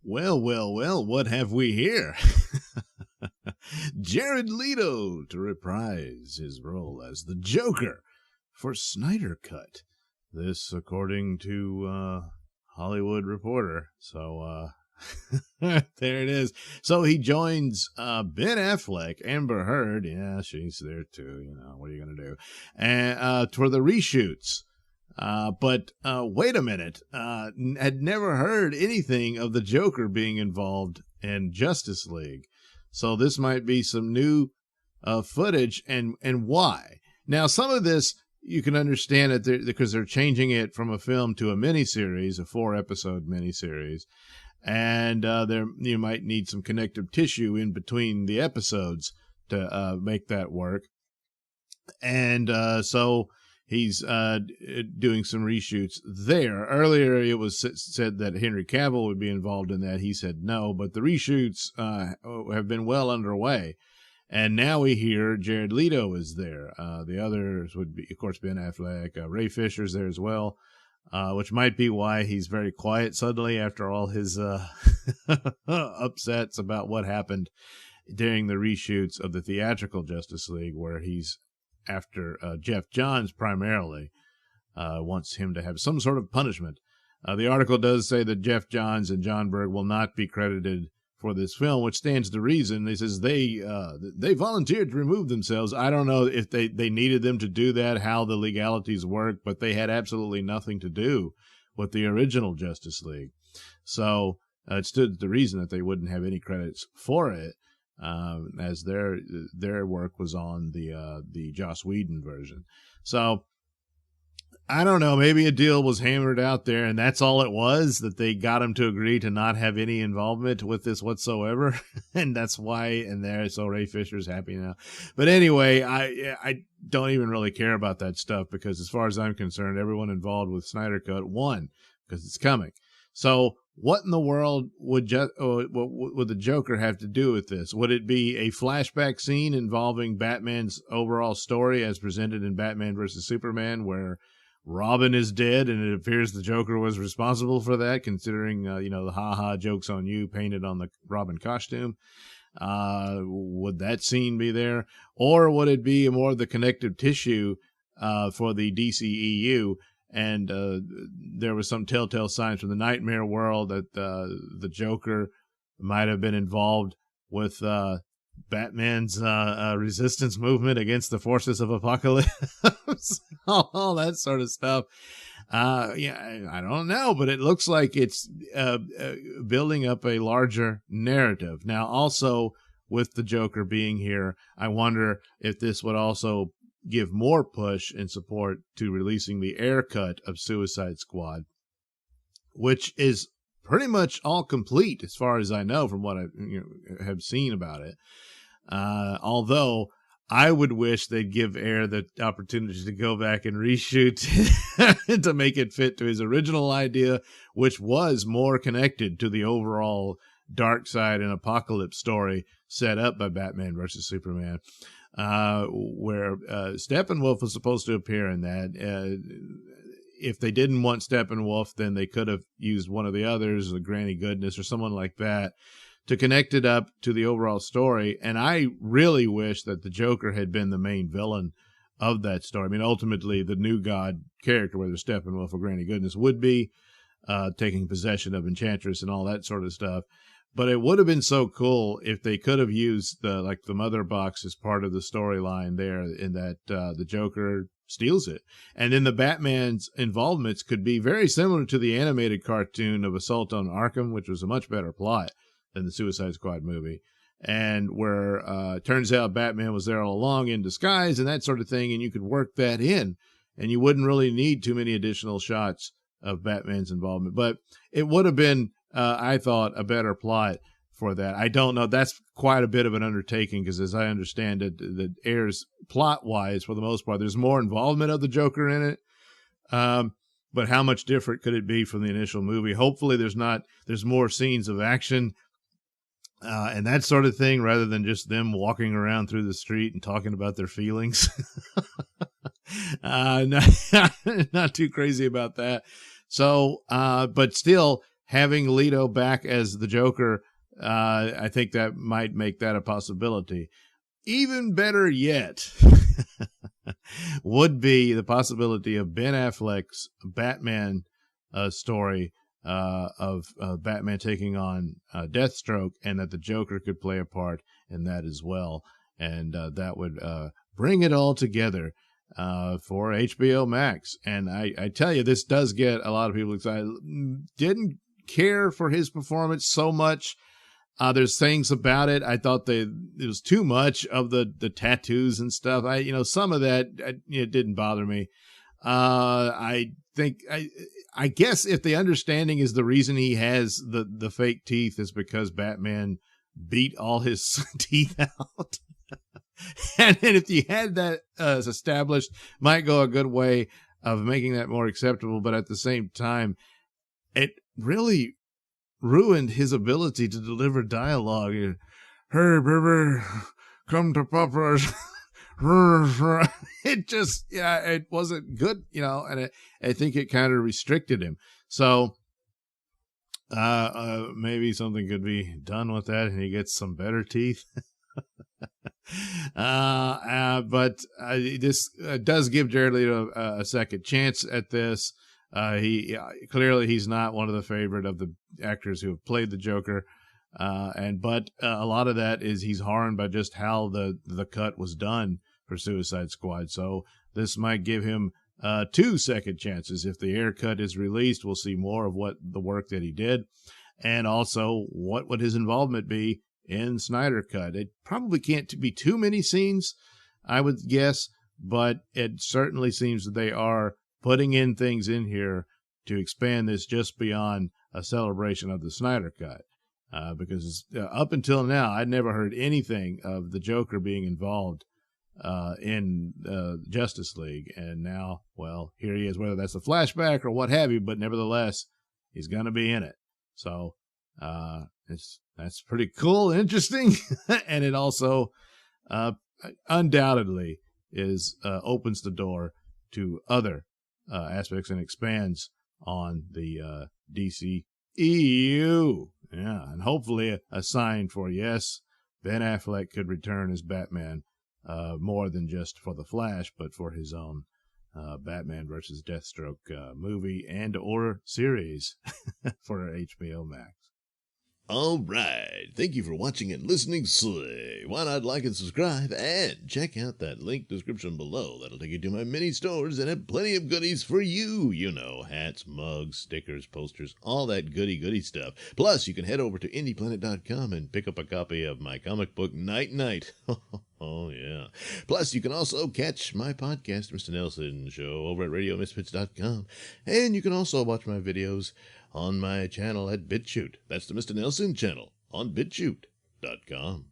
Well, well, well, what have we here? Jared Leto to reprise his role as the Joker for Snyder Cut. This, according to Hollywood Reporter. So, there it is. So he joins Ben Affleck, Amber Heard. Yeah, she's there too. You know, what are you going to do? And for the reshoots. But wait a minute. Had never heard anything of the Joker being involved in Justice League. So this might be some new footage, and why. Now, some of this you can understand it because they're changing it from a film to a miniseries, a 4-episode miniseries. And you might need some connective tissue in between the episodes to make that work. And so he's doing some reshoots there. Earlier, it was said that Henry Cavill would be involved in that. He said no, but the reshoots have been well underway. And now we hear Jared Leto is there. The others would be, of course, Ben Affleck. Ray Fisher's there as well, which might be why he's very quiet suddenly after all his upsets about what happened during the reshoots of the theatrical Justice League, where he's after Jeff Johns primarily, wants him to have some sort of punishment. The article does say that Jeff Johns and John Berg will not be credited for this film, which stands to reason. They says they volunteered to remove themselves. I don't know if they needed them to do that, how the legalities work, but they had absolutely nothing to do with the original Justice League. So it stood to reason that they wouldn't have any credits for it, as their work was on the Joss Whedon version. So I don't know, maybe a deal was hammered out there, and that's all it was, that they got him to agree to not have any involvement with this whatsoever, and that's why. And so Ray Fisher's happy now. But anyway, I don't even really care about that stuff, because as far as I'm concerned, everyone involved with Snyder Cut won, because it's coming. So what in the world would the Joker have to do with this? Would it be a flashback scene involving Batman's overall story as presented in Batman vs. Superman, where Robin is dead and it appears the Joker was responsible for that, considering, the ha-ha jokes on you painted on the Robin costume? Would that scene be there? Or would it be more of the connective tissue for the DCEU? And there was some telltale signs from the Nightmare world that the Joker might have been involved with Batman's resistance movement against the forces of Apocalypse, all that sort of stuff. I don't know, but it looks like it's building up a larger narrative. Now, also with the Joker being here, I wonder if this would also give more push and support to releasing the air cut of Suicide Squad, which is pretty much all complete as far as I know from what I have seen about it. Although I would wish they'd give Air the opportunity to go back and reshoot to make it fit to his original idea, which was more connected to the overall Darkseid and Apocalypse story set up by Batman vs. Superman, where Steppenwolf was supposed to appear in that. If they didn't want Steppenwolf, then they could have used one of the others, the Granny Goodness or someone like that, to connect it up to the overall story. And I really wish that the Joker had been the main villain of that story. I mean, ultimately, the new god character, whether Steppenwolf or Granny Goodness, would be taking possession of Enchantress and all that sort of stuff. But it would have been so cool if they could have used the Mother Box as part of the storyline there, in that the Joker steals it. And then the Batman's involvements could be very similar to the animated cartoon of Assault on Arkham, which was a much better plot than the Suicide Squad movie, and where it turns out Batman was there all along in disguise and that sort of thing, and you could work that in, and you wouldn't really need too many additional shots of Batman's involvement. But it would have been, I thought, a better plot for that. I don't know. That's quite a bit of an undertaking, because as I understand it, the Air's plot-wise, for the most part, there's more involvement of the Joker in it. But how much different could it be from the initial movie? Hopefully there's more scenes of action and that sort of thing, rather than just them walking around through the street and talking about their feelings. Not too crazy about that. So, but still, having Leto back as the Joker, I think that might make that a possibility. Even better yet would be the possibility of Ben Affleck's Batman story of Batman taking on Deathstroke, and that the Joker could play a part in that as well. And that would bring it all together for HBO Max. And I tell you, this does get a lot of people excited. Didn't care for his performance so much. There's things about it. I thought it was too much of the tattoos and stuff. Some of that it didn't bother me. I think I guess if the understanding is the reason he has the fake teeth is because Batman beat all his teeth out. And if you had that established, might go a good way of making that more acceptable. But at the same time, it really ruined his ability to deliver dialogue. Hey, baby, come to Papa's. It wasn't good, and I think it kind of restricted him. So maybe something could be done with that, and he gets some better teeth. But this does give Jared Leto a second chance at this. He's not one of the favorite of the actors who have played the Joker. But a lot of that is he's harmed by just how the cut was done for Suicide Squad. So this might give him 2 second chances. If the air cut is released, we'll see more of what the work that he did, and also what would his involvement be in Snyder Cut. It probably can't be too many scenes, I would guess, but it certainly seems that they are putting in things in here to expand this just beyond a celebration of the Snyder Cut. Because up until now, I'd never heard anything of the Joker being involved in Justice League. And now, well, here he is, whether that's a flashback or what have you, but nevertheless, he's going to be in it. So that's pretty cool and interesting. And it also undoubtedly opens the door to other aspects and expands on the DC EU. Yeah, and hopefully a sign for, yes, Ben Affleck could return as Batman, more than just for the Flash, but for his own Batman versus Deathstroke movie and or series for HBO Max. All right. Thank you for watching and listening. Why not like and subscribe and check out that link description below. That'll take you to my mini stores and have plenty of goodies for you. Hats, mugs, stickers, posters, all that goody stuff. Plus, you can head over to IndiePlanet.com and pick up a copy of my comic book Night Night. Oh, yeah. Plus, you can also catch my podcast, Mr Nailsin Show, over at RadioMisfits.com. And you can also watch my videos on my channel at BitChute. That's the Mr Nailsin channel on BitChute.com.